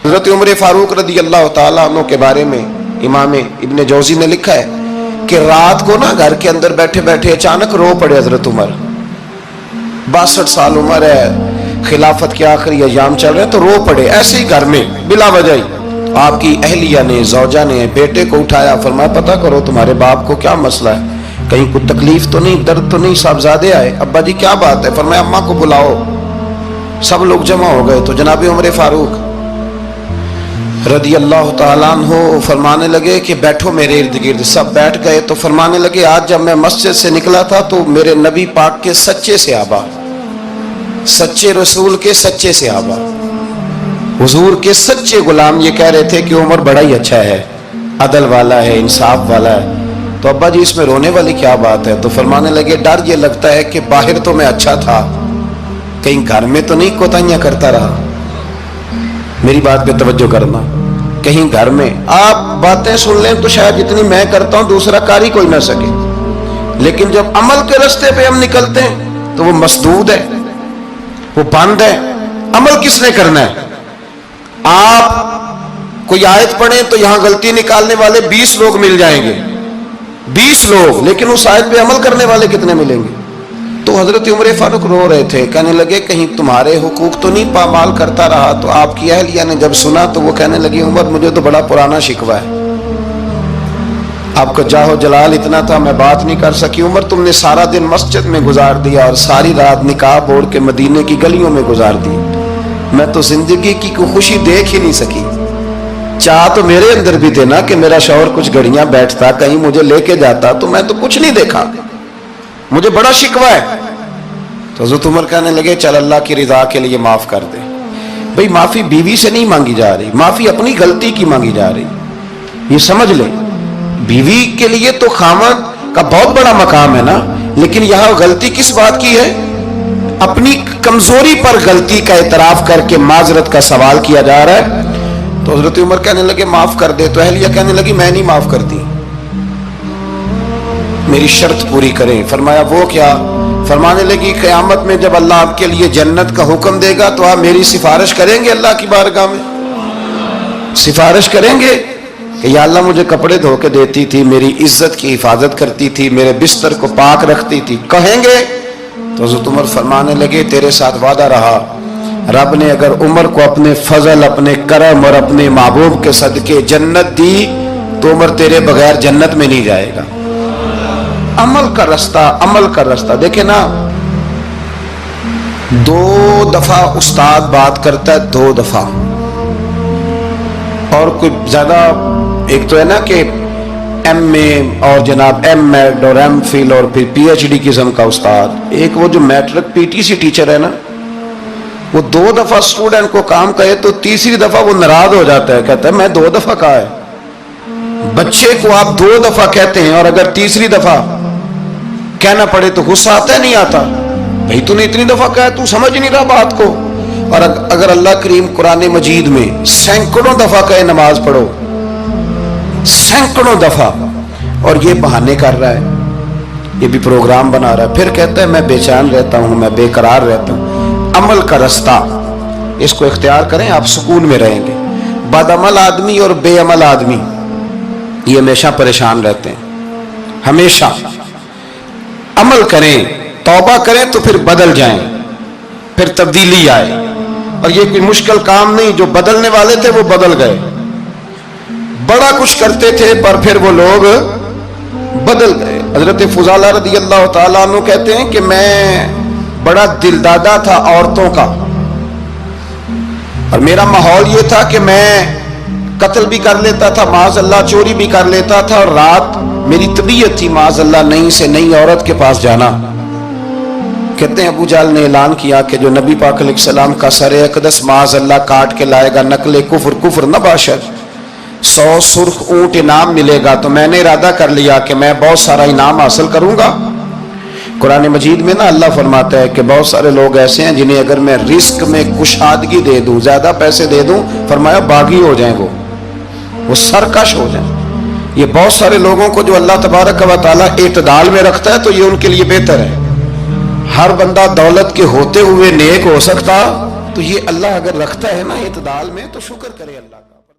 حضرت عمر فاروق رضی اللہ تعالیٰ عنہ کے بارے میں امام ابن جوزی نے لکھا ہے کہ رات کو نا گھر کے اندر بیٹھے بیٹھے اچانک رو پڑے حضرت عمر. 62 سال عمر ہے, خلافت کے آخری ایام چل رہے ہیں, تو رو پڑے ایسے ہی گھر میں بلا وجہ ہی. آپ کی اہلیہ نے, زوجہ نے بیٹے کو اٹھایا, فرمایا پتہ کرو تمہارے باپ کو کیا مسئلہ ہے, کہیں کوئی تکلیف تو نہیں, درد تو نہیں, صاحبزادے آئے. ابا جی کیا بات ہے؟ فرمایا اماں کو بلاؤ. سب لوگ جمع ہو گئے تو جناب عمر فاروق رضی اللہ تعالیٰ عنہ فرمانے لگے کہ بیٹھو میرے ارد گرد. سب بیٹھ گئے تو فرمانے لگے آج جب میں مسجد سے نکلا تھا تو میرے نبی پاک کے سچے صحابہ, سچے رسول کے سچے صحابہ, حضور کے سچے غلام یہ کہہ رہے تھے کہ عمر بڑا ہی اچھا ہے, عدل والا ہے, انصاف والا ہے. تو ابا جی اس میں رونے والی کیا بات ہے؟ تو فرمانے لگے ڈر یہ لگتا ہے کہ باہر تو میں اچھا تھا, کہیں گھر میں تو نہیں کوتاہیاں کرتا رہا. میری بات پہ توجہ کرنا. کہیں گھر میں آپ باتیں سن لیں تو شاید جتنی میں کرتا ہوں دوسرا کار ہی کوئی نہ سکے, لیکن جب عمل کے راستے پہ ہم نکلتے ہیں تو وہ مسدود ہے, وہ بند ہے. عمل کس نے کرنا ہے؟ آپ کوئی آیت پڑھیں تو یہاں غلطی نکالنے والے 20 لوگ مل جائیں گے, 20 لوگ, لیکن اس آیت پہ عمل کرنے والے کتنے ملیں گے؟ تو حضرت عمر فاروق رو رہے تھے, کہنے لگے کہیں تمہارے حقوق تو نہیں پامال کرتا رہا. تو آپ کی اہلیہ نے جب سنا تو وہ کہنے لگی عمر مجھے تو بڑا پرانا شکوہ ہے, آپ کا جاہ و جلال اتنا تھا میں بات نہیں کر سکی. عمر تم نے سارا دن مسجد میں گزار دیا اور ساری رات نقاب اوڑھ کے مدینے کی گلیوں میں گزار دی, میں تو زندگی کی کوئی خوشی دیکھ ہی نہیں سکی. چاہ تو میرے اندر بھی تھے نا کہ میرا شوہر کچھ گھڑیاں بیٹھتا, کہیں مجھے لے کے جاتا, تو میں تو کچھ نہیں دیکھا, مجھے بڑا شکوہ ہے. تو حضرت عمر کہنے لگے چل اللہ کی رضا کے لیے معاف کر دے. بھئی معافی بیوی سے نہیں مانگی جا رہی, معافی اپنی غلطی کی مانگی جا رہی. یہ سمجھ لیں, بیوی کے لیے تو خاوند کا بہت بڑا مقام ہے نا, لیکن یہاں غلطی کس بات کی ہے؟ اپنی کمزوری پر غلطی کا اعتراف کر کے معذرت کا سوال کیا جا رہا ہے. تو حضرت عمر کہنے لگے معاف کر دے. تو اہلیہ کہنے لگی میں نہیں معاف کرتی, میری شرط پوری کریں. فرمایا وہ کیا؟ فرمانے لگی قیامت میں جب اللہ آپ کے لیے جنت کا حکم دے گا تو آپ میری سفارش کریں گے اللہ کی بارگاہ میں؟ سفارش کریں گے کہ یا اللہ مجھے کپڑے دھو کے دیتی تھی, میری عزت کی حفاظت کرتی تھی, میرے بستر کو پاک رکھتی تھی, کہیں گے؟ تو حضرت عمر فرمانے لگے تیرے ساتھ وعدہ رہا, رب نے اگر عمر کو اپنے فضل, اپنے کرم اور اپنے محبوب کے صدقے جنت دی تو عمر تیرے بغیر جنت میں نہیں جائے گا. عمل کا راستہ, عمل کا راستہ. دیکھیں نا 2 دفعہ استاد بات کرتا ہے, 2 دفعہ, اور کوئی زیادہ, ایک تو ہے نا کہ ایم اے اور جناب ایم ایڈ اور ایم فل اور پھر پی ایچ ڈی قسم کا استاد. ایک وہ جو matric P T C teacher ہے نا, وہ 2 دفعہ اسٹوڈنٹ کو کام کہے تو تیسری دفعہ وہ ناراض ہو جاتا ہے, کہتا ہے میں 2 دفعہ کہا ہے. بچے کو آپ 2 دفعہ کہتے ہیں اور اگر تیسری دفعہ کہنا پڑے تو غصہ آتا ہے نہیں آتا؟ بھئی تو نے اتنی دفعہ کہا تو سمجھ نہیں رہا بات کو. اور اگر اللہ کریم قرآن مجید میں سینکڑوں دفعہ کہے نماز پڑھو, سینکڑوں دفعہ, اور یہ بہانے کر رہا ہے, یہ بھی پروگرام بنا رہا ہے, پھر کہتا ہے میں بے چین رہتا ہوں, میں بے قرار رہتا ہوں. عمل کا راستہ اس کو اختیار کریں, آپ سکون میں رہیں گے. بد عمل آدمی اور بے عمل آدمی یہ ہمیشہ پریشان رہتے ہیں, ہمیشہ. عمل کریں, توبہ کریں تو پھر بدل جائیں, پھر تبدیلی آئے. اور یہ کوئی مشکل کام نہیں, جو بدلنے والے تھے وہ بدل گئے. بڑا کچھ کرتے تھے پر پھر وہ لوگ بدل گئے. حضرت فضالہ رضی اللہ تعالیٰ عنہ کہتے ہیں کہ میں بڑا دل دادا تھا عورتوں کا, اور میرا ماحول یہ تھا کہ میں قتل بھی کر لیتا تھا, معاذ اللہ چوری بھی کر لیتا تھا, اور رات میری طبیعت تھی معاذ اللہ نئی سے نئی عورت کے پاس جانا. کہتے ہیں ابو جہل نے اعلان کیا کہ جو نبی پاک علیہ السلام کا سر اقدس معاذ اللہ کاٹ کے لائے گا نقل کفر, کفر نہ باشد, 100 سرخ اونٹ انعام ملے گا. تو میں نے ارادہ کر لیا کہ میں بہت سارا انعام حاصل کروں گا. قرآن مجید میں نا اللہ فرماتا ہے کہ بہت سارے لوگ ایسے ہیں جنہیں اگر میں رزق میں کشادگی دے دوں, زیادہ پیسے دے دوں, فرمایا باغی ہو جائیں, وہ سرکش ہو جائیں. یہ بہت سارے لوگوں کو جو اللہ تبارک و تعالیٰ اعتدال میں رکھتا ہے تو یہ ان کے لیے بہتر ہے. ہر بندہ دولت کے ہوتے ہوئے نیک ہو سکتا تو یہ اللہ اگر رکھتا ہے نا اعتدال میں تو شکر کرے اللہ کا.